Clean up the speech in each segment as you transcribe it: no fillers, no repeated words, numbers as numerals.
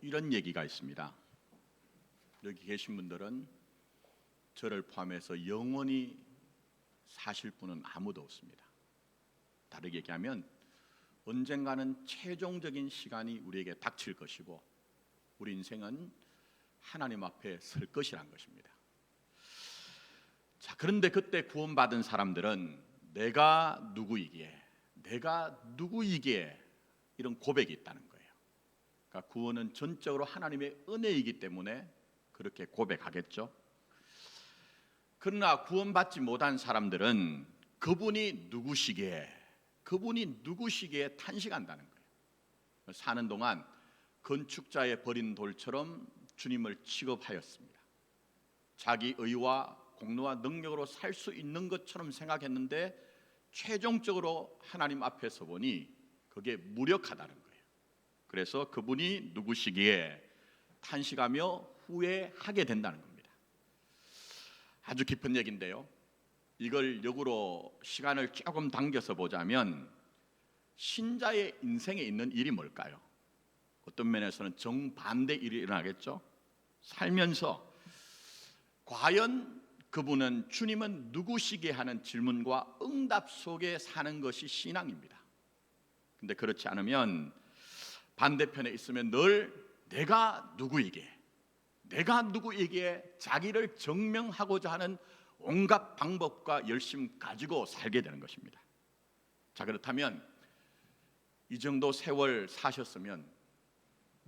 이런 얘기가 있습니다. 여기 계신 분들은 저를 포함해서 영원히 사실 분은 아무도 없습니다. 다르게 얘기하면 언젠가는 최종적인 시간이 우리에게 닥칠 것이고 우리 인생은 하나님 앞에 설 것이란 것입니다. 자, 그런데 그때 구원받은 사람들은 내가 누구이기에 이런 고백이 있다는 거예요. 그러니까 구원은 전적으로 하나님의 은혜이기 때문에 그렇게 고백하겠죠. 그러나 구원받지 못한 사람들은 그분이 누구시기에 탄식한다는 거예요. 사는 동안 건축자의 버린 돌처럼 주님을 취급하였습니다. 자기 의와 공로와 능력으로 살 수 있는 것처럼 생각했는데 최종적으로 하나님 앞에서 보니 그게 무력하다는 거예요. 그래서 그분이 누구시기에 탄식하며 후회하게 된다는 겁니다. 아주 깊은 얘기인데요, 이걸 역으로 시간을 조금 당겨서 보자면 신자의 인생에 있는 일이 뭘까요? 어떤 면에서는 정반대 일이 일어나겠죠. 살면서 과연 그분은 주님은 누구시게 하는 질문과 응답 속에 사는 것이 신앙입니다. 근데 그렇지 않으면 반대편에 있으면 늘 내가 누구이기에 자기를 증명하고자 하는 온갖 방법과 열심 가지고 살게 되는 것입니다. 자, 그렇다면 이 정도 세월 사셨으면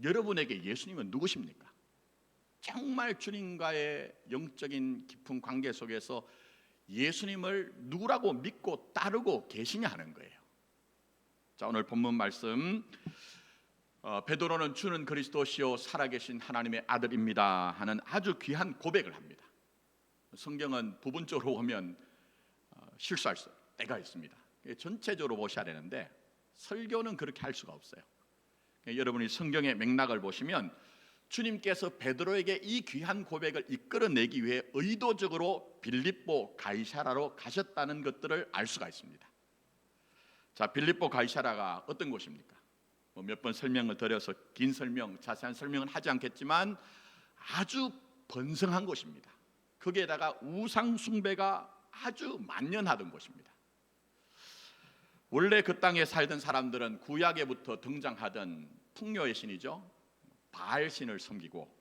여러분에게 예수님은 누구십니까? 정말 주님과의 영적인 깊은 관계 속에서 예수님을 누구라고 믿고 따르고 계시냐 하는 거예요. 자, 오늘 본문 말씀, 베드로는 주는 그리스도시요 살아계신 하나님의 아들입니다 하는 아주 귀한 고백을 합니다. 성경은 부분적으로 보면 실수할 때가 있습니다. 전체적으로 보셔야 되는데 설교는 그렇게 할 수가 없어요. 여러분이 성경의 맥락을 보시면 주님께서 베드로에게 이 귀한 고백을 이끌어내기 위해 의도적으로 빌립보 가이사라로 가셨다는 것들을 알 수가 있습니다. 자, 빌립보 가이사라가 어떤 곳입니까? 몇 번 설명을 드려서 긴 설명, 자세한 설명은 하지 않겠지만 아주 번성한 곳입니다. 거기에다가 우상 숭배가 아주 만연하던 곳입니다. 원래 그 땅에 살던 사람들은 구약에부터 등장하던 풍요의 신이죠, 바알 신을 섬기고,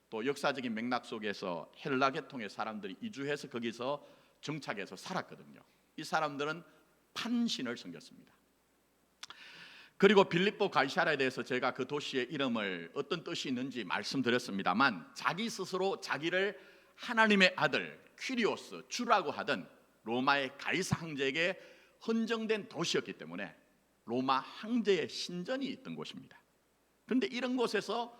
또 역사적인 맥락 속에서 헬라 계통의 사람들이 이주해서 거기서 정착해서 살았거든요. 이 사람들은 판신을 섬겼습니다. 그리고 빌립보 가이사라에 대해서 제가 그 도시의 이름을 어떤 뜻이 있는지 말씀드렸습니다만 자기 스스로 자기를 하나님의 아들 퀴리오스, 주라고 하던 로마의 가이사 황제에게 헌정된 도시였기 때문에 로마 황제의 신전이 있던 곳입니다. 그런데 이런 곳에서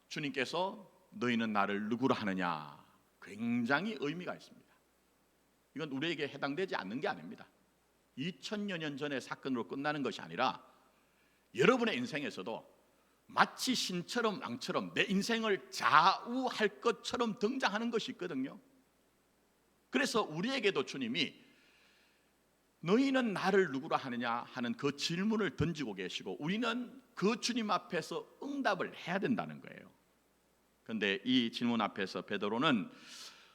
주님께서 너희는 나를 누구라 하느냐, 굉장히 의미가 있습니다. 이건 우리에게 해당되지 않는 게 아닙니다. 2000여 년 전의 사건으로 끝나는 것이 아니라 여러분의 인생에서도 마치 신처럼 왕처럼 내 인생을 좌우할 것처럼 등장하는 것이 있거든요. 그래서 우리에게도 주님이 너희는 나를 누구라 하느냐 하는 그 질문을 던지고 계시고 우리는 그 주님 앞에서 응답을 해야 된다는 거예요. 그런데 이 질문 앞에서 베드로는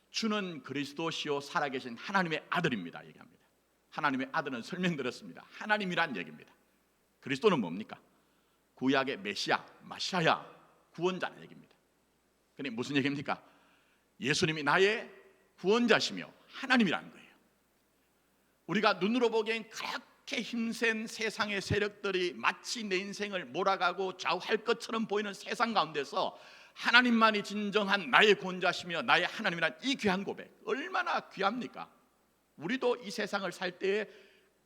주는 그리스도시요 살아계신 하나님의 아들입니다 얘기합니다. 하나님의 아들은 설명드렸습니다. 하나님이란 얘기입니다. 그리스도는 뭡니까? 구약의 메시아, 마시아야, 구원자는 얘기입니다. 그런데 무슨 얘기입니까? 예수님이 나의 구원자시며 하나님이라는 거예요. 우리가 눈으로 보기엔 그렇게 힘센 세상의 세력들이 마치 내 인생을 몰아가고 좌우할 것처럼 보이는 세상 가운데서 하나님만이 진정한 나의 구원자시며 나의 하나님이란 이 귀한 고백, 얼마나 귀합니까? 우리도 이 세상을 살 때에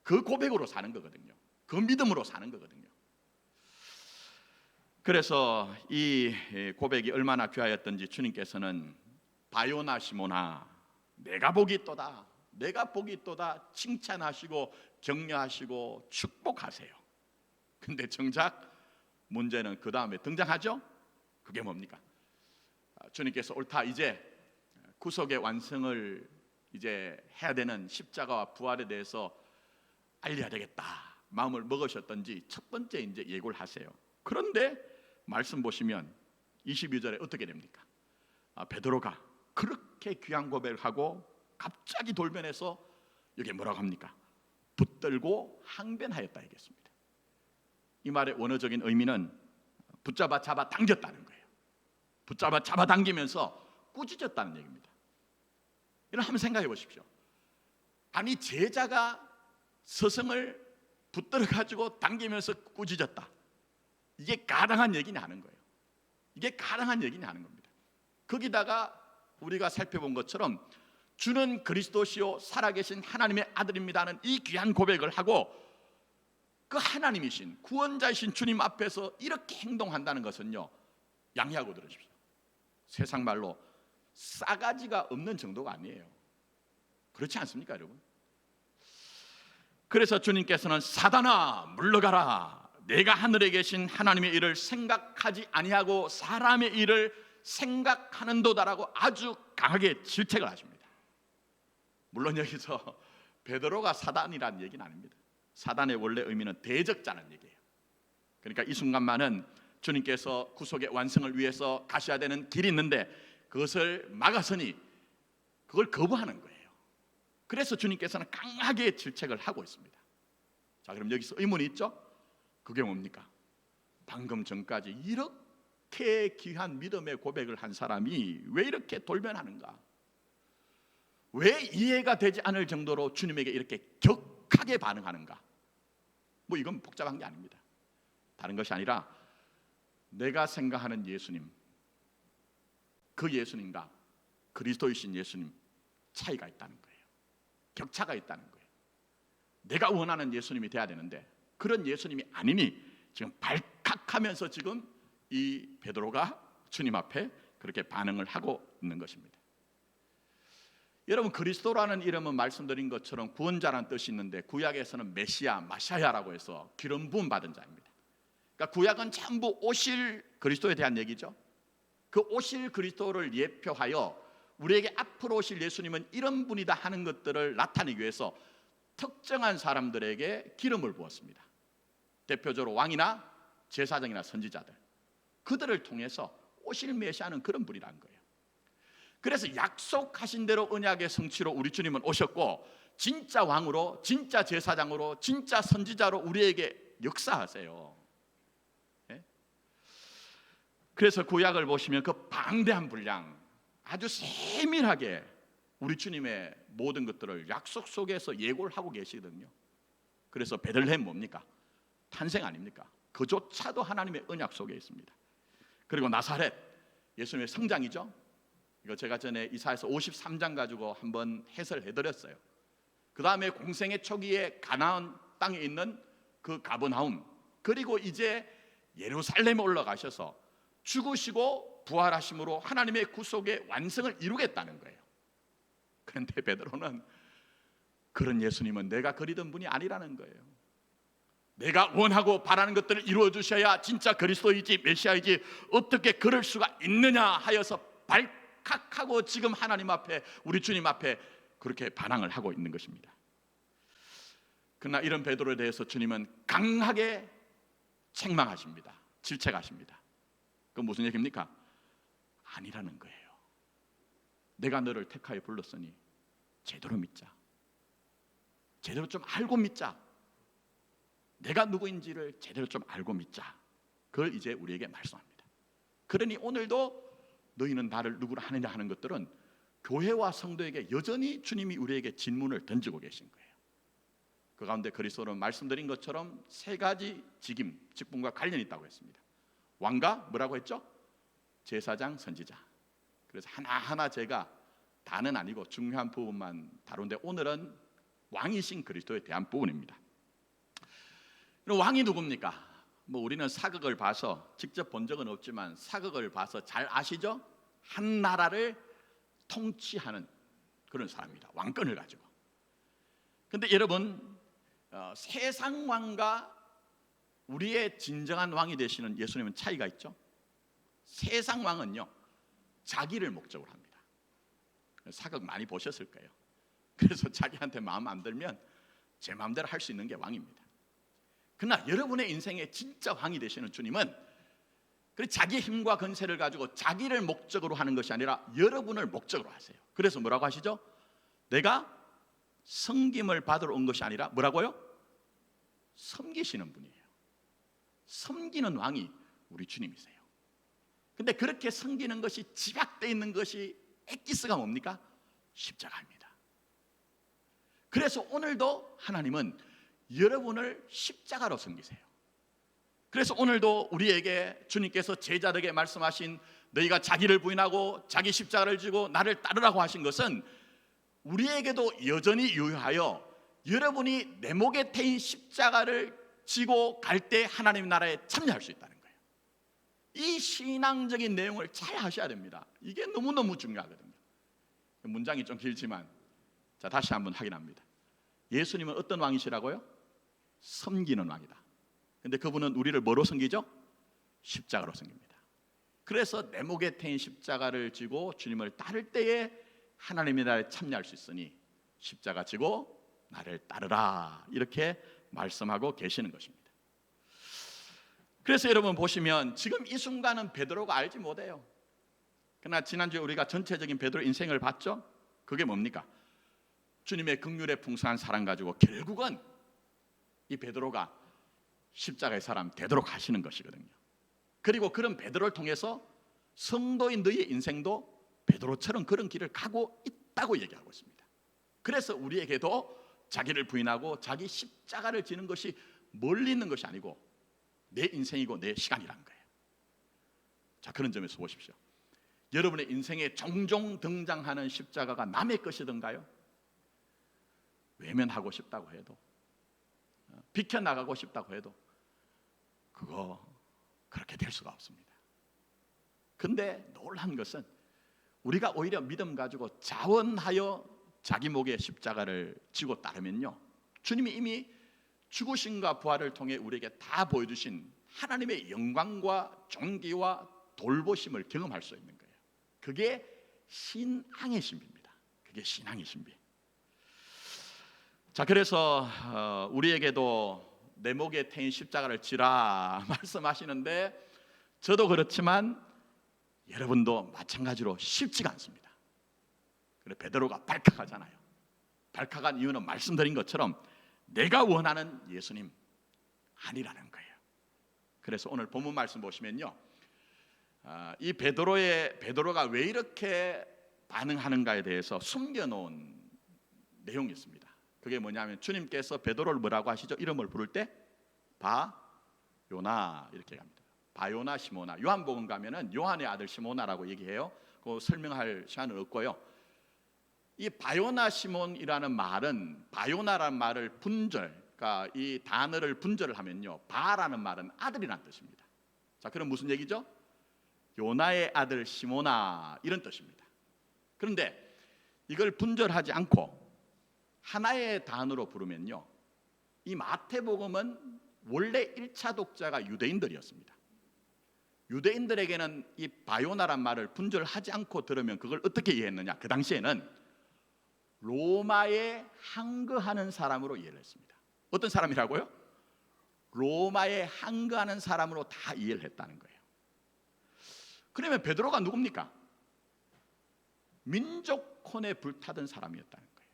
그 고백으로 사는 거거든요. 그 믿음으로 사는 거거든요. 그래서 이 고백이 얼마나 귀하였던지 주님께서는 바요나 시모나 내가 복이 있도다, 내가 복이 있도다 칭찬하시고 격려하시고 축복하세요. 근데 정작 문제는 그 다음에 등장하죠. 그게 뭡니까? 주님께서 옳다, 이제 구속의 완성을 이제 해야 되는 십자가와 부활에 대해서 알려야 되겠다 마음을 먹으셨던지 첫 번째 이제 예고를 하세요. 그런데 말씀 보시면 22절에 어떻게 됩니까? 베드로가 그렇게 귀한 고백을 하고 갑자기 돌변해서 여기 뭐라고 합니까? 붙들고 항변하였다 하겠습니다. 이 말의 원어적인 의미는 붙잡아 잡아 당겼다는 거예요. 붙잡아 잡아 당기면서 꾸짖었다는 얘기입니다. 이런 한번 생각해 보십시오. 아니 제자가 스승을 붙들어 가지고 당기면서 꾸짖었다. 이게 가능한 얘기냐 하는 거예요. 이게 가능한 얘기냐 하는 겁니다. 거기다가 우리가 살펴본 것처럼 주는 그리스도시요 살아계신 하나님의 아들입니다는 이 귀한 고백을 하고 그 하나님이신 구원자이신 주님 앞에서 이렇게 행동한다는 것은요, 양해하고 들으십시오. 세상 말로 싸가지가 없는 정도가 아니에요. 그렇지 않습니까, 여러분? 그래서 주님께서는 사단아 물러가라, 내가 하늘에 계신 하나님의 일을 생각하지 아니하고 사람의 일을 생각하는도다라고 아주 강하게 질책을 하십니다. 물론 여기서 베드로가 사단이라는 얘기는 아닙니다. 사단의 원래 의미는 대적자라는 얘기예요. 그러니까 이 순간만은 주님께서 구속의 완성을 위해서 가셔야 되는 길이 있는데 그것을 막아서니 그걸 거부하는 거예요. 그래서 주님께서는 강하게 질책을 하고 있습니다. 자, 그럼 여기서 의문이 있죠? 그게 뭡니까? 방금 전까지 이렇게 귀한 믿음의 고백을 한 사람이 왜 이렇게 돌변하는가? 왜 이해가 되지 않을 정도로 주님에게 이렇게 격하게 반응하는가? 뭐 이건 복잡한 게 아닙니다. 다른 것이 아니라 내가 생각하는 예수님, 그 예수님과 그리스도이신 예수님 차이가 있다는 거예요. 격차가 있다는 거예요. 내가 원하는 예수님이 돼야 되는데 그런 예수님이 아니니 지금 발칵하면서 지금 이 베드로가 주님 앞에 그렇게 반응을 하고 있는 것입니다. 여러분, 그리스도라는 이름은 말씀드린 것처럼 구원자라는 뜻이 있는데 구약에서는 메시아, 마샤야라고 해서 기름 부음 받은 자입니다. 그러니까 구약은 전부 오실 그리스도에 대한 얘기죠. 그 오실 그리스도를 예표하여 우리에게 앞으로 오실 예수님은 이런 분이다 하는 것들을 나타내기 위해서 특정한 사람들에게 기름을 부었습니다. 대표적으로 왕이나 제사장이나 선지자들, 그들을 통해서 오실 메시아는 그런 분이라는 거예요. 그래서 약속하신 대로 언약의 성취로 우리 주님은 오셨고 진짜 왕으로, 진짜 제사장으로, 진짜 선지자로 우리에게 역사하세요. 네? 그래서 구약을 보시면 그 방대한 분량, 아주 세밀하게 우리 주님의 모든 것들을 약속 속에서 예고를 하고 계시거든요. 그래서 베들레헴 뭡니까? 탄생 아닙니까? 그조차도 하나님의 언약 속에 있습니다. 그리고 나사렛, 예수님의 성장이죠. 이거 제가 전에 이사야서 53장 가지고 한번 해설해드렸어요. 그 다음에 공생의 초기에 가나안 땅에 있는 그 가버나움, 그리고 이제 예루살렘에 올라가셔서 죽으시고 부활하심으로 하나님의 구속의 완성을 이루겠다는 거예요. 그런데 베드로는 그런 예수님은 내가 그리던 분이 아니라는 거예요. 내가 원하고 바라는 것들을 이루어 주셔야 진짜 그리스도이지 메시아이지 어떻게 그럴 수가 있느냐 하여서 발칵하고 지금 하나님 앞에, 우리 주님 앞에 그렇게 반항을 하고 있는 것입니다. 그러나 이런 베드로에 대해서 주님은 강하게 책망하십니다. 질책하십니다. 그건 무슨 얘기입니까? 아니라는 거예요. 내가 너를 택하여 불렀으니 제대로 믿자. 제대로 좀 알고 믿자. 내가 누구인지를 제대로 좀 알고 믿자. 그걸 이제 우리에게 말씀합니다. 그러니 오늘도 너희는 나를 누구로 하느냐 하는 것들은 교회와 성도에게 여전히 주님이 우리에게 질문을 던지고 계신 거예요. 그 가운데 그리스도는 말씀드린 것처럼 세 가지 직임, 직분과 관련이 있다고 했습니다. 왕과 뭐라고 했죠? 제사장, 선지자. 그래서 하나하나 제가 다는 아니고 중요한 부분만 다룬데 오늘은 왕이신 그리스도에 대한 부분입니다. 왕이 누굽니까? 뭐 우리는 사극을 봐서 직접 본 적은 없지만 사극을 봐서 잘 아시죠? 한 나라를 통치하는 그런 사람입니다. 왕권을 가지고. 근데 여러분, 세상 왕과 우리의 진정한 왕이 되시는 예수님은 차이가 있죠. 세상 왕은요, 자기를 목적으로 합니다. 사극 많이 보셨을 거예요. 그래서 자기한테 마음 안 들면 제 마음대로 할 수 있는 게 왕입니다. 그러나 여러분의 인생에 진짜 왕이 되시는 주님은 그래서 자기 힘과 권세를 가지고 자기를 목적으로 하는 것이 아니라 여러분을 목적으로 하세요. 그래서 뭐라고 하시죠? 내가 섬김을 받으러 온 것이 아니라 뭐라고요? 섬기시는 분이에요. 섬기는 왕이 우리 주님이세요. 근데 그렇게 섬기는 것이 집약되어 있는 것이 엑기스가 뭡니까? 십자가입니다. 그래서 오늘도 하나님은 여러분을 십자가로 섬기세요. 그래서 오늘도 우리에게 주님께서 제자들에게 말씀하신 너희가 자기를 부인하고 자기 십자가를 지고 나를 따르라고 하신 것은 우리에게도 여전히 유효하여 여러분이 내 목에 태인 십자가를 지고 갈 때 하나님 나라에 참여할 수 있다는 거예요. 이 신앙적인 내용을 잘 하셔야 됩니다. 이게 너무너무 중요하거든요. 문장이 좀 길지만 자, 다시 한번 확인합니다. 예수님은 어떤 왕이시라고요? 섬기는 왕이다. 근데 그분은 우리를 뭐로 섬기죠? 십자가로 섬깁니다. 그래서 내 목에 태인 십자가를 지고 주님을 따를 때에 하나님의 나라에 참여할 수 있으니 십자가 지고 나를 따르라, 이렇게 말씀하고 계시는 것입니다. 그래서 여러분 보시면 지금 이 순간은 베드로가 알지 못해요. 그러나 지난주에 우리가 전체적인 베드로 인생을 봤죠? 그게 뭡니까? 주님의 긍휼의 풍성한 사랑 가지고 결국은 이 베드로가 십자가의 사람 되도록 하시는 것이거든요. 그리고 그런 베드로를 통해서 성도인 너희의 인생도 베드로처럼 그런 길을 가고 있다고 얘기하고 있습니다. 그래서 우리에게도 자기를 부인하고 자기 십자가를 지는 것이 멀리 있는 것이 아니고 내 인생이고 내 시간이라는 거예요. 자, 그런 점에서 보십시오. 여러분의 인생에 종종 등장하는 십자가가 남의 것이던가요? 외면하고 싶다고 해도, 비켜나가고 싶다고 해도 그거 그렇게 될 수가 없습니다. 근데 놀란 것은 우리가 오히려 믿음 가지고 자원하여 자기 목에 십자가를 지고 따르면요, 주님이 이미 죽으심과 부활을 통해 우리에게 다 보여주신 하나님의 영광과 존귀와 돌보심을 경험할 수 있는 거예요. 그게 신앙의 신비입니다. 그게 신앙의 신비. 자, 그래서 우리에게도 내 목에 태인 십자가를 지라 말씀하시는데 저도 그렇지만 여러분도 마찬가지로 쉽지가 않습니다. 그래 베드로가 발칵하잖아요. 발칵한 이유는 말씀드린 것처럼 내가 원하는 예수님 아니라는 거예요. 그래서 오늘 본문 말씀 보시면요, 이 베드로가 왜 이렇게 반응하는가에 대해서 숨겨놓은 내용이 있습니다. 그게 뭐냐면 주님께서 베드로를 뭐라고 하시죠? 이름을 부를 때 바요나 이렇게 합니다. 바요나 시모나. 요한복음 가면은 요한의 아들 시모나라고 얘기해요. 그거 설명할 시간은 없고요. 이 바요나 시몬이라는 말은, 바요나라는 말을 분절, 그러니까 이 단어를 분절을 하면요, 바라는 말은 아들이라는 뜻입니다. 자, 그럼 무슨 얘기죠? 요나의 아들 시모나, 이런 뜻입니다. 그런데 이걸 분절하지 않고 하나의 단어로 부르면요, 이 마태복음은 원래 1차 독자가 유대인들이었습니다. 유대인들에게는 이 바요나란 말을 분절하지 않고 들으면 그걸 어떻게 이해했느냐? 그 당시에는 로마에 항거하는 사람으로 이해를 했습니다. 어떤 사람이라고요? 로마에 항거하는 사람으로 다 이해를 했다는 거예요. 그러면 베드로가 누굽니까? 민족혼에 불타던 사람이었다는 거예요.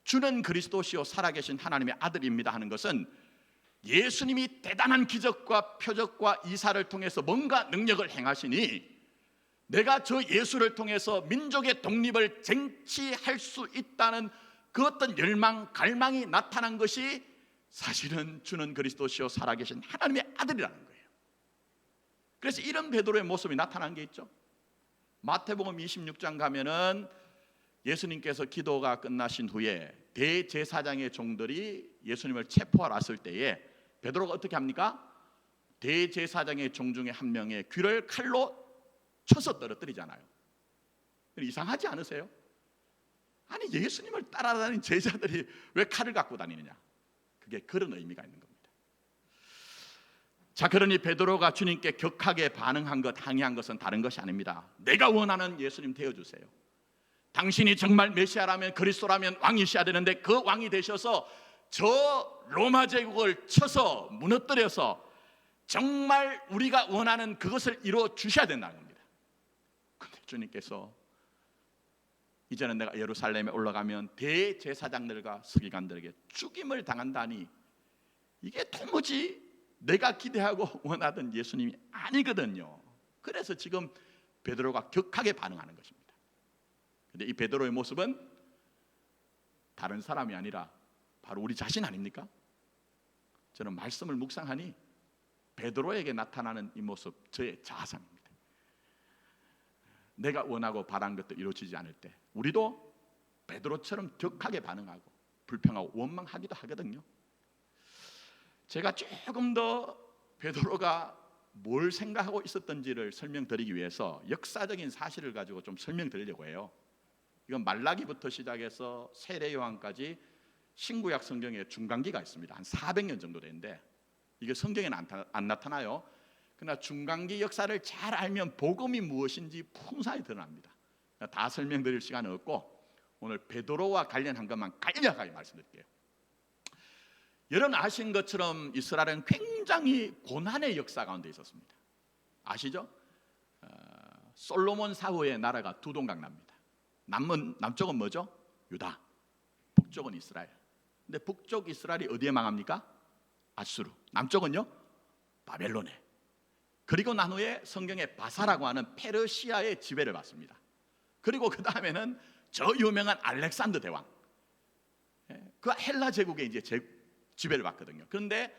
주는 그리스도시요 살아계신 하나님의 아들입니다 하는 것은 예수님이 대단한 기적과 표적과 이사를 통해서 뭔가 능력을 행하시니 내가 저 예수를 통해서 민족의 독립을 쟁취할 수 있다는 그 어떤 열망, 갈망이 나타난 것이 사실은 주는 그리스도시요 살아계신 하나님의 아들이라는 거예요. 그래서 이런 베드로의 모습이 나타난 게 있죠. 마태복음 26장 가면은 예수님께서 기도가 끝나신 후에 대제사장의 종들이 예수님을 체포하러 왔을 때에 베드로가 어떻게 합니까? 대제사장의 종 중에 한 명의 귀를 칼로 쳐서 떨어뜨리잖아요. 이상하지 않으세요? 아니, 예수님을 따라다니는 제자들이 왜 칼을 갖고 다니느냐? 그게 그런 의미가 있는 겁니다. 자, 그러니 베드로가 주님께 격하게 반응한 것, 항의한 것은 다른 것이 아닙니다. 내가 원하는 예수님 되어주세요. 당신이 정말 메시아라면, 그리스도라면 왕이셔야 되는데 그 왕이 되셔서 저 로마 제국을 쳐서 무너뜨려서 정말 우리가 원하는 그것을 이루어 주셔야 된다는 겁니다. 그런데 주님께서 이제는 내가 예루살렘에 올라가면 대제사장들과 서기관들에게 죽임을 당한다니, 이게 도무지 내가 기대하고 원하던 예수님이 아니거든요. 그래서 지금 베드로가 격하게 반응하는 것입니다. 그런데 이 베드로의 모습은 다른 사람이 아니라 바로 우리 자신 아닙니까? 저는 말씀을 묵상하니 베드로에게 나타나는 이 모습, 저의 자아상입니다. 내가 원하고 바란 것도 이루어지지 않을 때 우리도 베드로처럼 격하게 반응하고 불평하고 원망하기도 하거든요. 제가 조금 더 베드로가 뭘 생각하고 있었던지를 설명드리기 위해서 역사적인 사실을 가지고 좀 설명드리려고 해요. 이건 말라기부터 시작해서 세례 요한까지 신구약 성경에 중간기가 있습니다. 한 400년 정도 되는데 이게 성경에는 안 나타나요. 그러나 중간기 역사를 잘 알면 복음이 무엇인지 풍성하게 드러납니다. 다 설명드릴 시간은 없고 오늘 베드로와 관련한 것만 간략하게 말씀드릴게요. 여러분 아신 것처럼 이스라엘은 굉장히 고난의 역사 가운데 있었습니다. 아시죠? 솔로몬 사후에 나라가 두 동강 납니다. 남쪽은 뭐죠? 유다, 북쪽은 이스라엘. 근데 북쪽 이스라엘이 어디에 망합니까? 아수르. 남쪽은요? 바벨론에. 그리고 난 후에 성경에 바사라고 하는 페르시아의 지배를 받습니다. 그리고 그 다음에는 저 유명한 알렉산더 대왕, 그 헬라 제국의 이제 지배를 받거든요. 그런데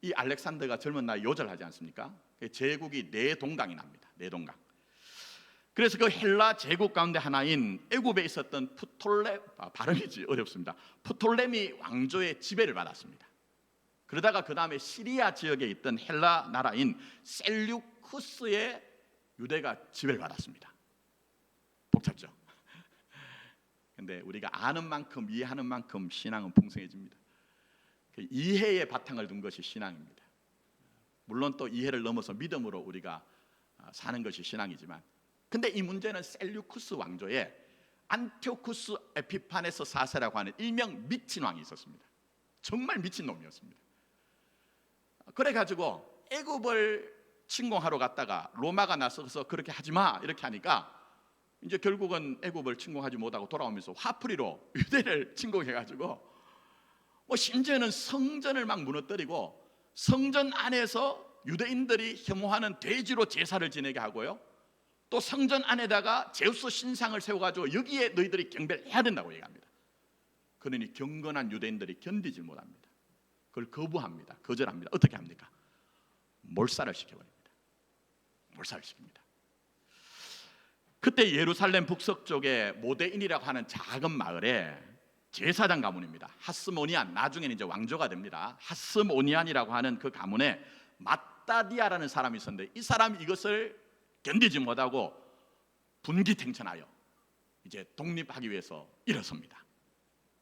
이 알렉산더가 젊은 나이 요절하지 않습니까? 제국이 네 동강이 납니다. 네 동강. 그래서 그 헬라 제국 가운데 하나인 애굽에 있었던 발음이지 어렵습니다. 프톨레미 왕조의 지배를 받았습니다. 그러다가 그 다음에 시리아 지역에 있던 헬라 나라인 셀류쿠스의 유대가 지배를 받았습니다. 복잡죠? 근데 우리가 아는 만큼 이해하는 만큼 신앙은 풍성해집니다. 그 이해의 바탕을 둔 것이 신앙입니다. 물론 또 이해를 넘어서 믿음으로 우리가 사는 것이 신앙이지만, 근데 이 문제는 셀류쿠스 왕조에 안티오쿠스 에피파네스 4세라고 하는 일명 미친 왕이 있었습니다. 정말 미친 놈이었습니다. 그래가지고 애굽을 침공하러 갔다가 로마가 나서서 그렇게 하지마 이렇게 하니까 이제 결국은 애굽을 침공하지 못하고 돌아오면서 화풀이로 유대를 침공해가지고 심지어는 성전을 막 무너뜨리고 성전 안에서 유대인들이 혐오하는 돼지로 제사를 지내게 하고요, 또 성전 안에다가 제우스 신상을 세워가지고 여기에 너희들이 경배를 해야 된다고 얘기합니다. 그러니 경건한 유대인들이 견디지 못합니다. 그걸 거부합니다. 거절합니다. 어떻게 합니까? 몰살을 시켜버립니다. 몰살을 시킵니다. 그때 예루살렘 북서쪽에 모데인이라고 하는 작은 마을에 제사장 가문입니다. 하스모니안, 나중에는 이제 왕조가 됩니다. 하스모니안이라고 하는 그 가문에 마따디아라는 사람이 있었는데, 이 사람이 이것을 견디지 못하고 분기탱천하여 이제 독립하기 위해서 일어섭니다.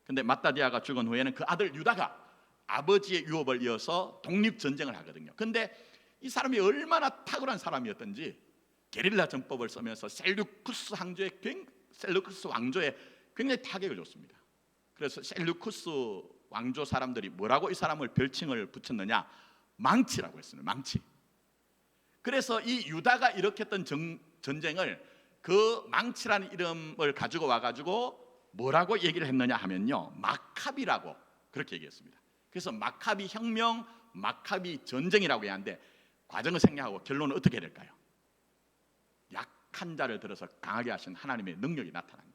근데 마따디아가 죽은 후에는 그 아들 유다가 아버지의 유업을 이어서 독립전쟁을 하거든요. 근데 이 사람이 얼마나 탁월한 사람이었던지 게릴라 전법을 쓰면서 셀류쿠스 왕조에 굉장히 타격을 줬습니다. 그래서 셀류쿠스 왕조 사람들이 뭐라고 이 사람을 별칭을 붙였느냐, 망치라고 했어요. 망치. 그래서 이 유다가 일으켰던 전쟁을 그 망치라는 이름을 가지고 와가지고 뭐라고 얘기를 했느냐 하면요, 마카비라고 그렇게 얘기했습니다. 그래서 마카비 혁명, 마카비 전쟁이라고 얘기하는데 과정을 생략하고 결론은 어떻게 될까요? 약한 자를 들어서 강하게 하신 하나님의 능력이 나타난 거예요.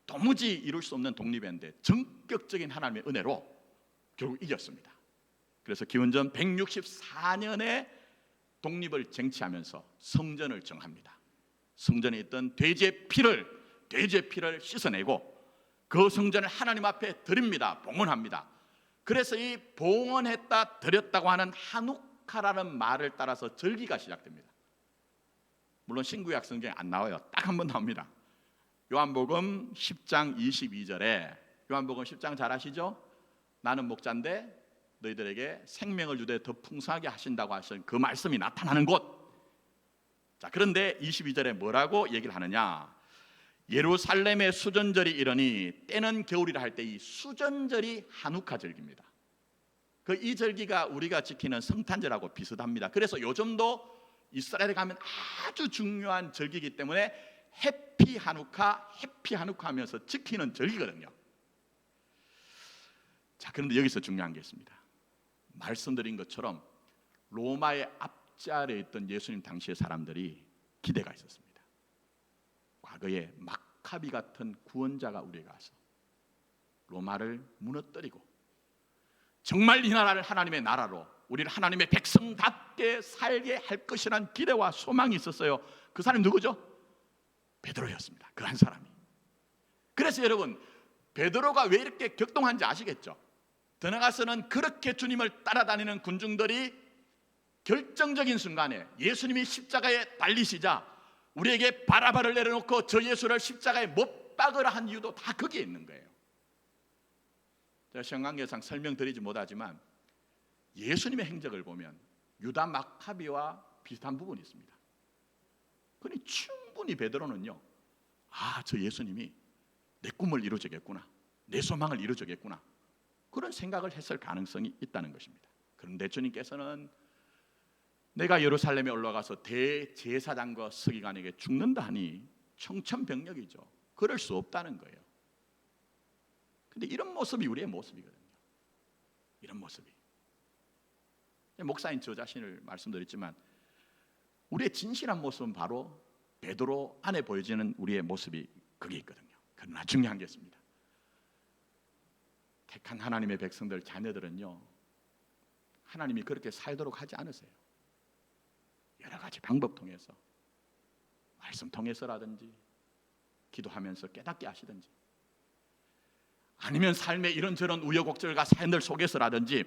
도무지 이룰 수 없는 독립이었는데 전격적인 하나님의 은혜로 결국 이겼습니다. 그래서 기원전 164년에 독립을 쟁취하면서 성전을 정합니다. 성전에 있던 돼지의 피를 씻어내고 그 성전을 하나님 앞에 드립니다. 봉헌합니다. 그래서 이 봉헌했다 드렸다고 하는 하누카라는 말을 따라서 절기가 시작됩니다. 물론 신구약 성경에 안 나와요. 딱 한 번 나옵니다. 요한복음 10장 22절에, 요한복음 10장 잘 아시죠? 나는 목자인데 너희들에게 생명을 주되 더 풍성하게 하신다고 하신 그 말씀이 나타나는 곳. 자, 그런데 22절에 뭐라고 얘기를 하느냐, 예루살렘의 수전절이 이르니, 때는 겨울이라 할 때 이 수전절이 하누카 절기입니다. 그 이 절기가 우리가 지키는 성탄절하고 비슷합니다. 그래서 요즘도 이스라엘에 가면 아주 중요한 절기이기 때문에 해피 하누카 하면서 지키는 절기거든요. 자, 그런데 여기서 중요한 게 있습니다. 말씀드린 것처럼 로마의 앞자리에 있던 예수님 당시의 사람들이 기대가 있었습니다. 과거에 마카비 같은 구원자가 우리에게 와서 로마를 무너뜨리고 정말 이 나라를 하나님의 나라로, 우리를 하나님의 백성답게 살게 할 것이라는 기대와 소망이 있었어요. 그 사람이 누구죠? 베드로였습니다. 그 한 사람이. 그래서 여러분, 베드로가 왜 이렇게 격동한지 아시겠죠? 더 나아가서는 그렇게 주님을 따라다니는 군중들이 결정적인 순간에 예수님이 십자가에 달리시자 우리에게 바라바를 내려놓고 저 예수를 십자가에 못 박으라 한 이유도 다 거기에 있는 거예요. 제가 시간관계상 설명드리지 못하지만 예수님의 행적을 보면 유다 마카비와 비슷한 부분이 있습니다. 그러니 충분히 베드로는요, 저 예수님이 내 꿈을 이루어주겠구나, 내 소망을 이루어주겠구나, 그런 생각을 했을 가능성이 있다는 것입니다. 그런데 주님께서는 내가 예루살렘에 올라가서 대제사장과 서기관에게 죽는다 하니 청천벽력이죠. 그럴 수 없다는 거예요. 근데 이런 모습이 우리의 모습이거든요. 이런 모습이. 목사인 저 자신을 말씀드렸지만 우리의 진실한 모습은 바로 베드로 안에 보여지는 우리의 모습이 그게 있거든요. 그러나 중요한 게 있습니다. 택한 하나님의 백성들, 자녀들은요, 하나님이 그렇게 살도록 하지 않으세요. 여러 가지 방법 통해서, 말씀 통해서라든지 기도하면서 깨닫게 하시든지, 아니면 삶의 이런저런 우여곡절과 사연들 속에서라든지,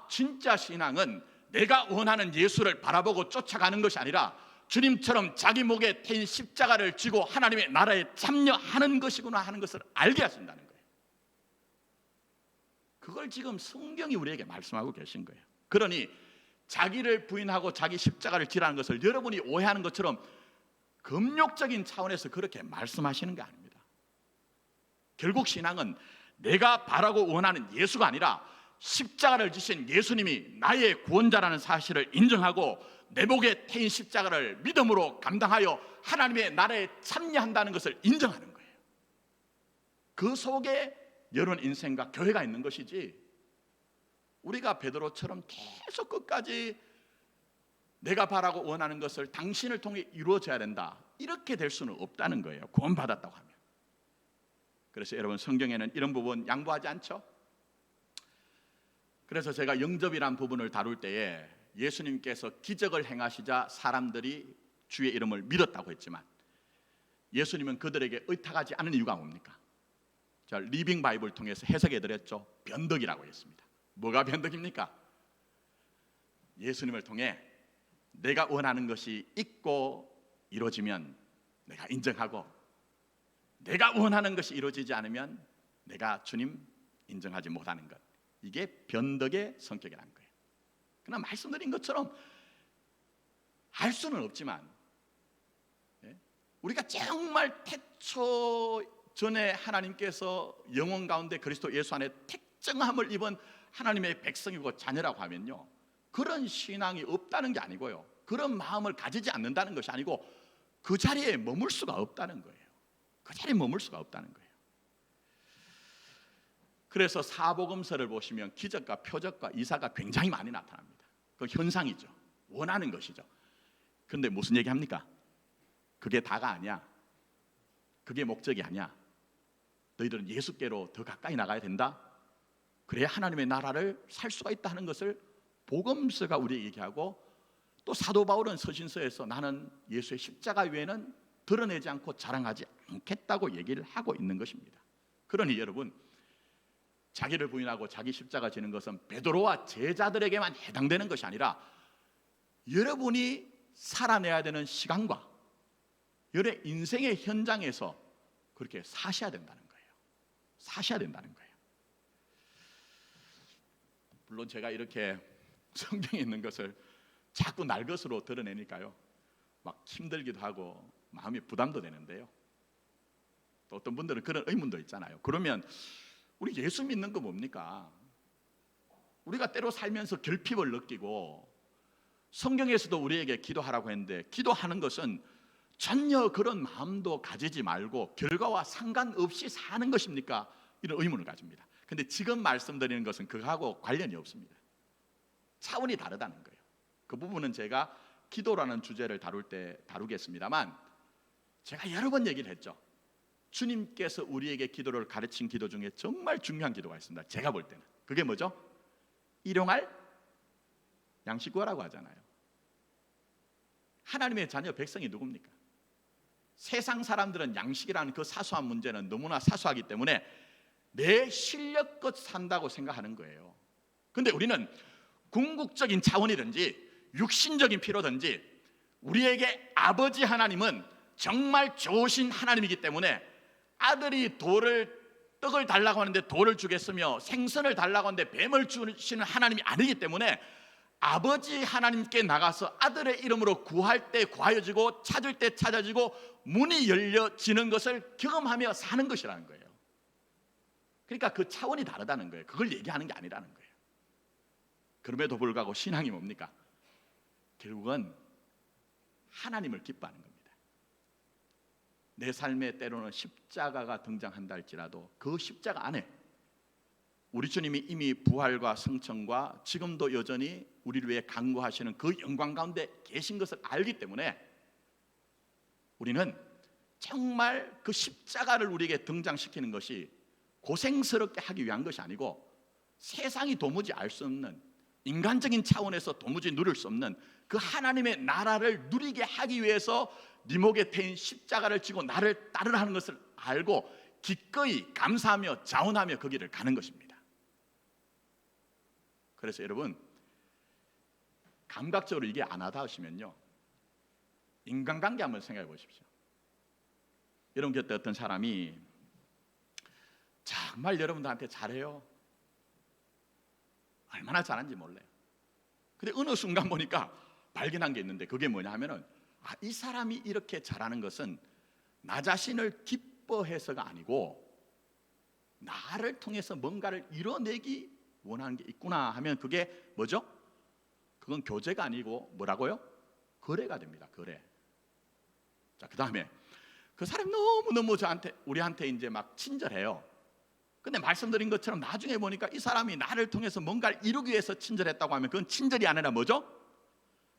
진짜 신앙은 내가 원하는 예수를 바라보고 쫓아가는 것이 아니라 주님처럼 자기 목에 태인 십자가를 지고 하나님의 나라에 참여하는 것이구나 하는 것을 알게 하신다는 거예요. 그걸 지금 성경이 우리에게 말씀하고 계신 거예요. 그러니 자기를 부인하고 자기 십자가를 지라는 것을 여러분이 오해하는 것처럼 금욕적인 차원에서 그렇게 말씀하시는 게 아닙니다. 결국 신앙은 내가 바라고 원하는 예수가 아니라 십자가를 지신 예수님이 나의 구원자라는 사실을 인정하고 내 목에 태인 십자가를 믿음으로 감당하여 하나님의 나라에 참여한다는 것을 인정하는 거예요. 그 속에 여러분 인생과 교회가 있는 것이지, 우리가 베드로처럼 계속 끝까지 내가 바라고 원하는 것을 당신을 통해 이루어져야 된다, 이렇게 될 수는 없다는 거예요. 구원받았다고 하면. 그래서 여러분, 성경에는 이런 부분 양보하지 않죠. 그래서 제가 영접이란 부분을 다룰 때에 예수님께서 기적을 행하시자 사람들이 주의 이름을 믿었다고 했지만 예수님은 그들에게 의탁하지 않은 이유가 뭡니까? 자, 리빙 바이블 통해서 해석해 드렸죠. 변덕이라고 했습니다. 뭐가 변덕입니까? 예수님을 통해 내가 원하는 것이 있고 이루어지면 내가 인정하고, 내가 원하는 것이 이루어지지 않으면 내가 주님 인정하지 못하는 것, 이게 변덕의 성격이라는 거예요. 그러나 말씀드린 것처럼 알 수는 없지만 우리가 정말 태초 전에 하나님께서 영혼 가운데 그리스도 예수 안에 택정함을 입은 하나님의 백성이고 자녀라고 하면요, 그런 신앙이 없다는 게 아니고요, 그런 마음을 가지지 않는다는 것이 아니고 그 자리에 머물 수가 없다는 거예요. 그 자리에 머물 수가 없다는 거예요. 그래서 사복음서를 보시면 기적과 표적과 이사가 굉장히 많이 나타납니다. 그 현상이죠. 원하는 것이죠. 그런데 무슨 얘기합니까? 그게 다가 아니야. 그게 목적이 아니야. 너희들은 예수께로 더 가까이 나가야 된다. 그래야 하나님의 나라를 살 수가 있다 하는 것을 복음서가 우리에게 얘기하고, 또 사도 바울은 서신서에서 나는 예수의 십자가 외에는 드러내지 않고 자랑하지 않겠다고 얘기를 하고 있는 것입니다. 그러니 여러분, 자기를 부인하고 자기 십자가 지는 것은 베드로와 제자들에게만 해당되는 것이 아니라 여러분이 살아내야 되는 시간과 여러분의 인생의 현장에서 그렇게 사셔야 된다는 거예요. 사셔야 된다는 거예요. 물론 제가 이렇게 성경에 있는 것을 자꾸 날 것으로 드러내니까요, 막 힘들기도 하고 마음이 부담도 되는데요, 또 어떤 분들은 그런 의문도 있잖아요. 그러면 우리 예수 믿는 거 뭡니까? 우리가 때로 살면서 결핍을 느끼고 성경에서도 우리에게 기도하라고 했는데 기도하는 것은 전혀 그런 마음도 가지지 말고 결과와 상관없이 사는 것입니까? 이런 의문을 가집니다. 근데 지금 말씀드리는 것은 그거하고 관련이 없습니다. 차원이 다르다는 거예요. 그 부분은 제가 기도라는 주제를 다룰 때 다루겠습니다만, 제가 여러 번 얘기를 했죠. 주님께서 우리에게 기도를 가르친 기도 중에 정말 중요한 기도가 있습니다. 제가 볼 때는 그게 뭐죠? 일용할 양식 구하라고 하잖아요. 하나님의 자녀 백성이 누굽니까? 세상 사람들은 양식이라는 그 사소한 문제는 너무나 사소하기 때문에 내 실력껏 산다고 생각하는 거예요. 근데 우리는 궁극적인 차원이든지 육신적인 필요든지 우리에게 아버지 하나님은 정말 좋으신 하나님이기 때문에 아들이 떡을 달라고 하는데 돌을 주겠으며 생선을 달라고 하는데 뱀을 주시는 하나님이 아니기 때문에 아버지 하나님께 나가서 아들의 이름으로 구할 때 구하여지고 찾을 때 찾아지고 문이 열려지는 것을 경험하며 사는 것이라는 거예요. 그러니까 그 차원이 다르다는 거예요. 그걸 얘기하는 게 아니라는 거예요. 그럼에도 불구하고 신앙이 뭡니까? 결국은 하나님을 기뻐하는 겁니다. 내 삶에 때로는 십자가가 등장한다 할지라도 그 십자가 안에 우리 주님이 이미 부활과 승천과 지금도 여전히 우리를 위해 간구하시는 그 영광 가운데 계신 것을 알기 때문에 우리는 정말 그 십자가를 우리에게 등장시키는 것이 고생스럽게 하기 위한 것이 아니고 세상이 도무지 알 수 없는, 인간적인 차원에서 도무지 누릴 수 없는 그 하나님의 나라를 누리게 하기 위해서 네 목에 태인 십자가를 지고 나를 따르라 하는 것을 알고 기꺼이 감사하며 자원하며 그 길을 가는 것입니다. 그래서 여러분, 감각적으로 이게 안 하다 하시면요, 인간관계 한번 생각해 보십시오. 여러분 곁에 어떤 사람이 정말 여러분들한테 잘해요. 얼마나 잘하는지 몰라요. 근데 어느 순간 보니까 발견한 게 있는데 그게 뭐냐 하면은, 이 사람이 이렇게 잘하는 것은 나 자신을 기뻐해서가 아니고 나를 통해서 뭔가를 이뤄내기 원하는 게 있구나 하면 그게 뭐죠? 그건 교제가 아니고 뭐라고요? 거래가 됩니다. 거래. 자, 그 다음에 그 사람이 너무너무 우리한테 이제 막 친절해요. 근데 말씀드린 것처럼 나중에 보니까 이 사람이 나를 통해서 뭔가를 이루기 위해서 친절했다고 하면 그건 친절이 아니라 뭐죠?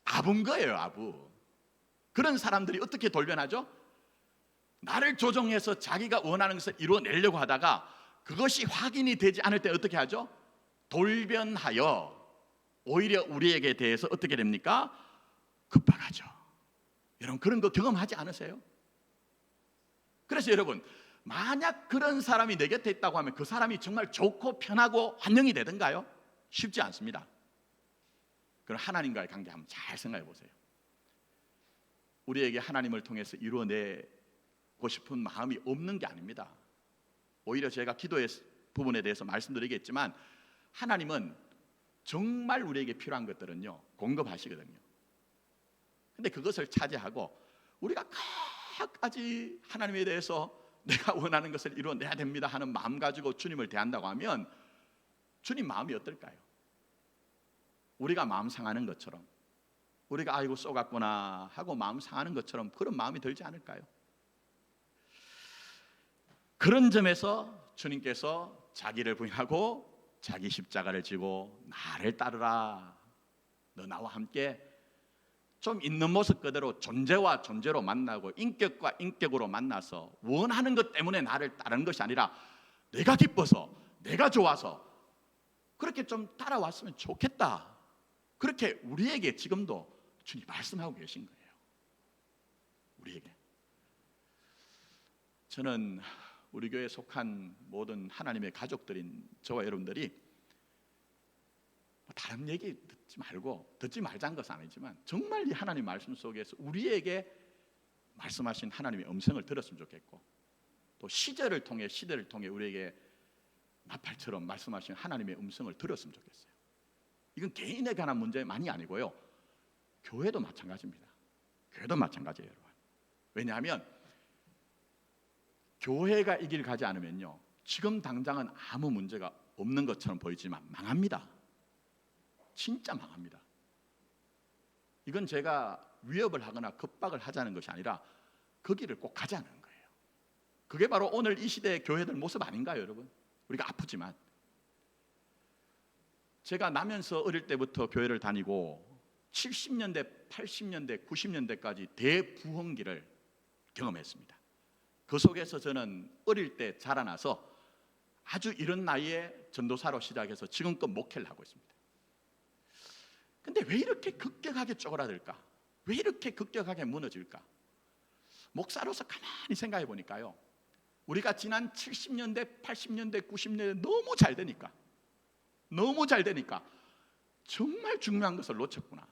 아부인 거예요. 아부. 그런 사람들이 어떻게 돌변하죠? 나를 조종해서 자기가 원하는 것을 이루어내려고 하다가 그것이 확인이 되지 않을 때 어떻게 하죠? 돌변하여 오히려 우리에게 대해서 어떻게 됩니까? 급박하죠. 여러분 그런 거 경험하지 않으세요? 그래서 여러분, 만약 그런 사람이 내 곁에 있다고 하면 그 사람이 정말 좋고 편하고 환영이 되던가요? 쉽지 않습니다. 그럼 하나님과의 관계 한번 잘 생각해 보세요. 우리에게 하나님을 통해서 이루어내고 싶은 마음이 없는 게 아닙니다. 오히려 제가 기도의 부분에 대해서 말씀드리겠지만 하나님은 정말 우리에게 필요한 것들은요 공급하시거든요. 근데 그것을 차지하고 우리가 끝까지 하나님에 대해서 내가 원하는 것을 이루어내야 됩니다 하는 마음 가지고 주님을 대한다고 하면 주님 마음이 어떨까요? 우리가 마음 상하는 것처럼, 우리가 아이고 쏘갔구나 하고 마음 상하는 것처럼 그런 마음이 들지 않을까요? 그런 점에서 주님께서 자기를 부인하고 자기 십자가를 지고 나를 따르라, 너 나와 함께 좀 있는 모습 그대로 존재와 존재로 만나고 인격과 인격으로 만나서 원하는 것 때문에 나를 따르는 것이 아니라 내가 기뻐서 내가 좋아서 그렇게 좀 따라왔으면 좋겠다, 그렇게 우리에게 지금도 주님 말씀하고 계신 거예요. 우리에게. 저는 우리 교회에 속한 모든 하나님의 가족들인 저와 여러분들이 다른 얘기 듣지 말자는 것은 아니지만 정말 이 하나님 말씀 속에서 우리에게 말씀하신 하나님의 음성을 들었으면 좋겠고, 또 시대를 통해 우리에게 나팔처럼 말씀하신 하나님의 음성을 들었으면 좋겠어요. 이건 개인에 관한 문제만이 아니고요, 교회도 마찬가지입니다. 교회도 마찬가지예요, 여러분. 왜냐하면 교회가 이 길 가지 않으면요 지금 당장은 아무 문제가 없는 것처럼 보이지만 망합니다. 진짜 망합니다. 이건 제가 위협을 하거나 겁박을 하자는 것이 아니라 거기를 꼭 가자는 거예요. 그게 바로 오늘 이 시대의 교회들 모습 아닌가요, 여러분? 우리가 아프지만 제가 나면서 어릴 때부터 교회를 다니고 70년대, 80년대, 90년대까지 대부흥기를 경험했습니다. 그 속에서 저는 어릴 때 자라나서 아주 이른 나이에 전도사로 시작해서 지금껏 목회를 하고 있습니다. 근데 왜 이렇게 급격하게 쪼그라들까? 왜 이렇게 급격하게 무너질까? 목사로서 가만히 생각해 보니까요, 우리가 지난 70년대, 80년대, 90년대 너무 잘 되니까 정말 중요한 것을 놓쳤구나.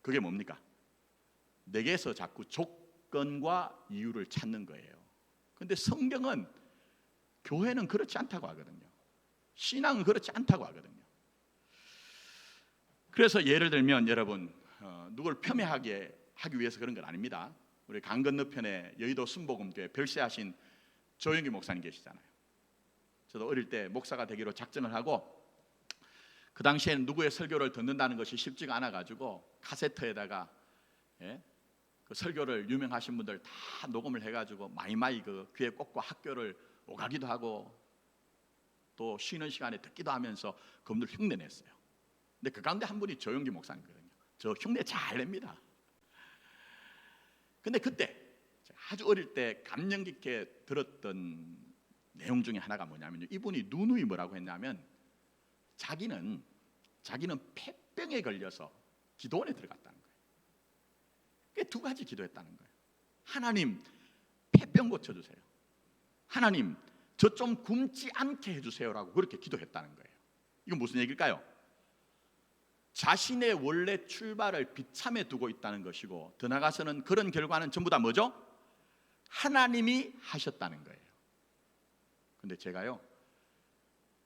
그게 뭡니까? 내게서 자꾸 조건과 이유를 찾는 거예요. 근데 성경은, 교회는 그렇지 않다고 하거든요. 신앙은 그렇지 않다고 하거든요. 그래서 예를 들면 여러분, 누굴 폄훼하게 하기 위해서 그런 건 아닙니다. 우리 강 건너편에 여의도 순복음교회 별세하신 조영기 목사님 계시잖아요. 저도 어릴 때 목사가 되기로 작정을 하고, 그 당시에는 누구의 설교를 듣는다는 것이 쉽지가 않아가지고 카세트에다가 그 설교를 유명하신 분들 다 녹음을 해가지고 마이마이 그 귀에 꽂고 학교를 오가기도 하고 또 쉬는 시간에 듣기도 하면서 그분들 흉내 냈어요. 근데 그 가운데 한 분이 조영기 목사님이거든요. 저 흉내 잘 냅니다. 근데 그때 아주 어릴 때 감명 깊게 들었던 내용 중에 하나가 뭐냐면요, 이분이 누누이 뭐라고 했냐면 자기는 폐병에 걸려서 기도원에 들어갔다는 거예요. 그게 두 가지 기도했다는 거예요. 하나님, 폐병 고쳐주세요. 하나님, 저 좀 굶지 않게 해주세요라고 그렇게 기도했다는 거예요. 이건 무슨 얘기일까요? 자신의 원래 출발을 비참해 두고 있다는 것이고, 더 나아가서는 그런 결과는 전부 다 뭐죠? 하나님이 하셨다는 거예요. 근데 제가요,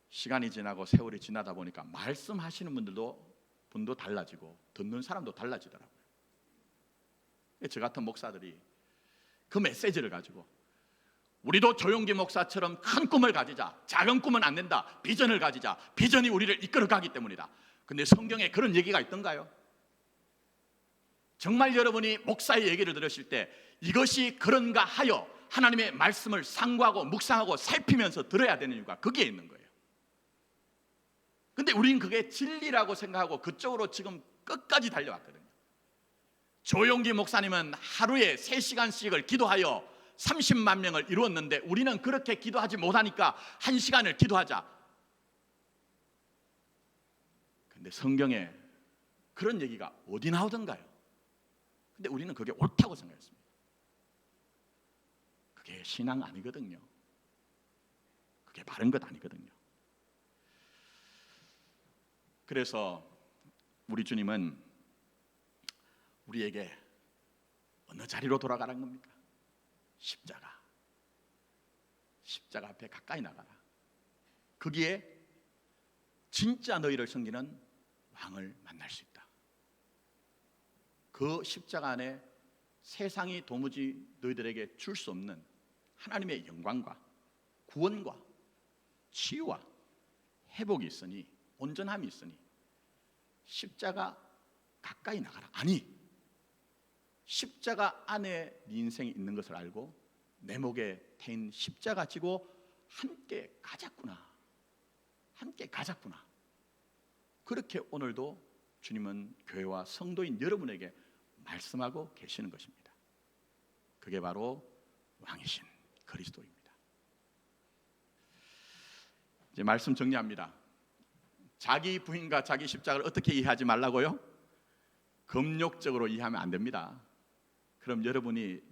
시간이 지나고 세월이 지나다 보니까 말씀하시는 분도 달라지고 듣는 사람도 달라지더라고요. 저 같은 목사들이 그 메시지를 가지고 우리도 조용기 목사처럼 큰 꿈을 가지자. 작은 꿈은 안 된다. 비전을 가지자. 비전이 우리를 이끌어가기 때문이다. 근데 성경에 그런 얘기가 있던가요? 정말 여러분이 목사의 얘기를 들으실 때 이것이 그런가 하여 하나님의 말씀을 상고하고 묵상하고 살피면서 들어야 되는 이유가 거기에 있는 거예요. 근데 우리는 그게 진리라고 생각하고 그쪽으로 지금 끝까지 달려왔거든요. 조용기 목사님은 하루에 3시간씩을 기도하여 30만 명을 이루었는데 우리는 그렇게 기도하지 못하니까 1시간을 기도하자. 근데 성경에 그런 얘기가 어디 나오던가요? 근데 우리는 그게 옳다고 생각했습니다. 그게 신앙 아니거든요. 그게 바른 것 아니거든요. 그래서 우리 주님은 우리에게 어느 자리로 돌아가라는 겁니까? 십자가 앞에 가까이 나가라. 거기에 진짜 너희를 섬기는 왕을 만날 수 있다. 그 십자가 안에 세상이 도무지 너희들에게 줄 수 없는 하나님의 영광과 구원과 치유와 회복이 있으니, 온전함이 있으니 십자가 가까이 나가라. 아니, 십자가 안에 네 인생이 있는 것을 알고 내 목에 태인 십자가 지고 함께 가자꾸나. 그렇게 오늘도 주님은 교회와 성도인 여러분에게 말씀하고 계시는 것입니다. 그게 바로 왕이신 그리스도입니다. 이제 말씀 정리합니다. 자기 부인과 자기 십자가를 어떻게 이해하지 말라고요? 금욕적으로 이해하면 안 됩니다. 그럼 여러분이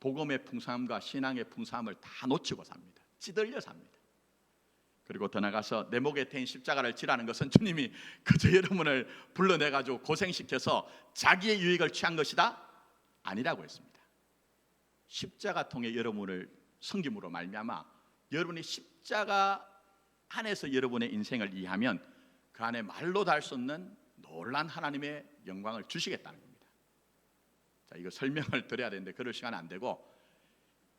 복음의 풍성함과 신앙의 풍성함을 다 놓치고 삽니다. 찌들려 삽니다. 그리고 더 나가서 내 목에 태인 십자가를 지라는 것은 주님이 그저 여러분을 불러내가지고 고생시켜서 자기의 유익을 취한 것이다? 아니라고 했습니다. 십자가 통해 여러분을 섬김으로 말미암아 여러분이 십자가 안에서 여러분의 인생을 이해하면 그 안에 말로 다 할 수 없는 놀란 하나님의 영광을 주시겠다는 겁니다. 자, 이거 설명을 드려야 되는데 그럴 시간은 안 되고,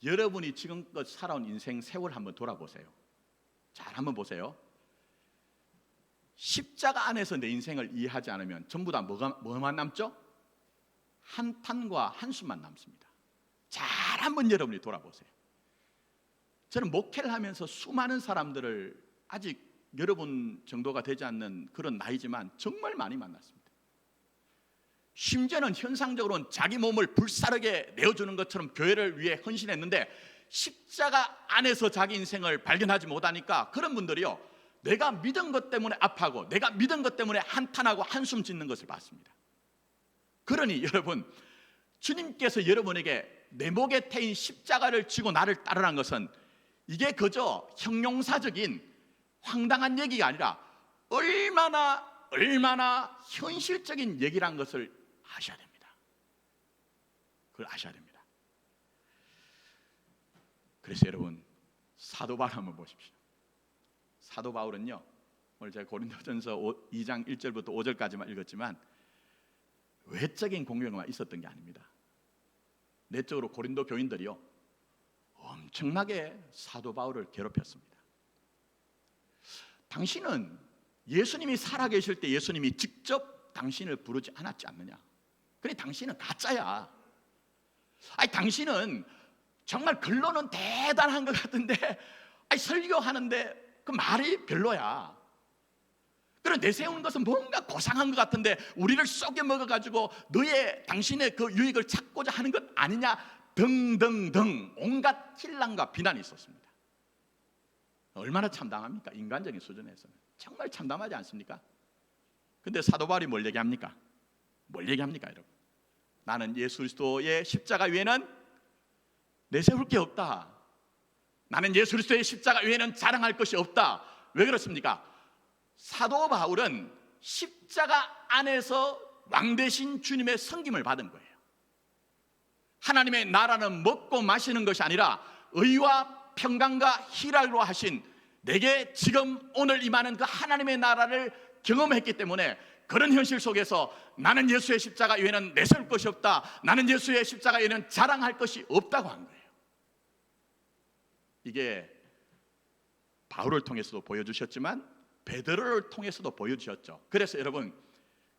여러분이 지금껏 살아온 인생 세월 한번 돌아보세요. 잘 한번 보세요. 십자가 안에서 내 인생을 이해하지 않으면 전부 다 뭐만 남죠? 한탄과 한숨만 남습니다. 잘 한번 여러분이 돌아보세요. 저는 목회를 하면서 수많은 사람들을 아직 여러분 정도가 되지 않는 그런 나이지만 정말 많이 만났습니다. 심지어는 현상적으로는 자기 몸을 불사르게 내어주는 것처럼 교회를 위해 헌신했는데 십자가 안에서 자기 인생을 발견하지 못하니까 그런 분들이요, 내가 믿은 것 때문에 아파하고 내가 믿은 것 때문에 한탄하고 한숨 짓는 것을 봤습니다. 그러니 여러분, 주님께서 여러분에게 내 목에 태인 십자가를 지고 나를 따르라는 것은 이게 그저 형용사적인 황당한 얘기가 아니라 얼마나 현실적인 얘기란 것을 아셔야 됩니다. 그걸 아셔야 됩니다. 그래서 여러분, 사도 바울 한번 보십시오. 사도 바울은요, 오늘 제가 고린도전서 2장 1절부터 5절까지만 읽었지만 외적인 공경만 있었던 게 아닙니다. 내적으로 고린도 교인들이요, 엄청나게 사도 바울을 괴롭혔습니다. 당신은 예수님이 살아계실 때 예수님이 직접 당신을 부르지 않았지 않느냐? 그래, 당신은 가짜야. 아니, 당신은 정말 글로는 대단한 것 같은데 설교하는데 그 말이 별로야. 그래, 내세우는 것은 뭔가 고상한 것 같은데 우리를 썩여 먹어가지고 당신의 그 유익을 찾고자 하는 것 아니냐, 등등등 온갖 힐난과 비난이 있었습니다. 얼마나 참담합니까? 인간적인 수준에서는 정말 참담하지 않습니까? 근데 사도 바울이 뭘 얘기합니까? 여러분? 나는 예수 그리스도의 십자가 외에는 내세울 게 없다. 나는 예수 그리스도의 십자가 외에는 자랑할 것이 없다. 왜 그렇습니까? 사도 바울은 십자가 안에서 왕 되신 주님의 섬김을 받은 거예요. 하나님의 나라는 먹고 마시는 것이 아니라 의와 평강과 희락으로 하신 내게 지금 오늘 임하는 그 하나님의 나라를 경험했기 때문에 그런 현실 속에서 나는 예수의 십자가 외에는 내세울 것이 없다, 나는 예수의 십자가 외에는 자랑할 것이 없다고 한 거예요. 이게 바울을 통해서도 보여주셨지만 베드로를 통해서도 보여주셨죠. 그래서 여러분,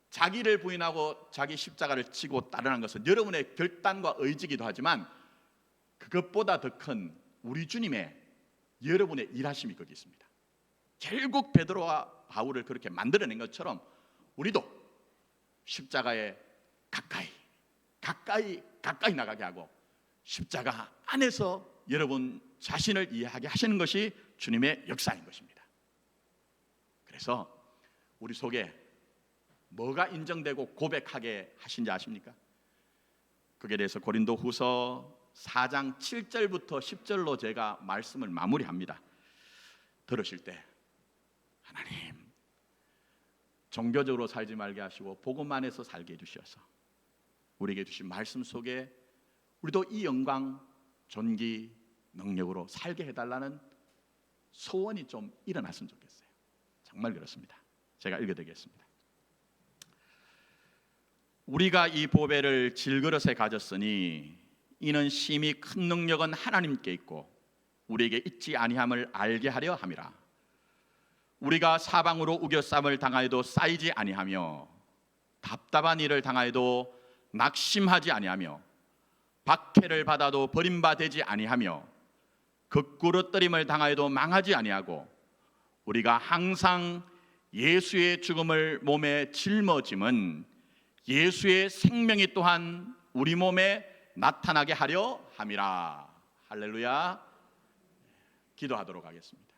자기를 부인하고 자기 십자가를 지고 따르는 것은 여러분의 결단과 의지기도 하지만 그것보다 더 큰 우리 주님의 여러분의 일하심이 거기 있습니다. 결국 베드로와 바울을 그렇게 만들어낸 것처럼 우리도 십자가에 가까이 나가게 하고 십자가 안에서 여러분 자신을 이해하게 하시는 것이 주님의 역사인 것입니다. 그래서 우리 속에 뭐가 인정되고 고백하게 하신지 아십니까? 그게 대해서 고린도후서 4장 7절부터 10절로 제가 말씀을 마무리합니다. 들으실 때 하나님, 종교적으로 살지 말게 하시고 복음 안에서 살게 해주셔서 우리에게 주신 말씀 속에 우리도 이 영광, 존귀, 능력으로 살게 해달라는 소원이 좀 일어났으면 좋겠어요. 정말 그렇습니다. 제가 읽어드리겠습니다. 우리가 이 보배를 질그릇에 가졌으니 이는 심히 큰 능력은 하나님께 있고 우리에게 있지 아니함을 알게 하려 함이라. 우리가 사방으로 우겨쌈을 당하여도 쌓이지 아니하며 답답한 일을 당하여도 낙심하지 아니하며 박해를 받아도 버림받지 아니하며 거꾸러뜨림을 당하여도 망하지 아니하고 우리가 항상 예수의 죽음을 몸에 짊어짐은 예수의 생명이 또한 우리 몸에 나타나게 하려 함이라. 할렐루야. 기도하도록 하겠습니다.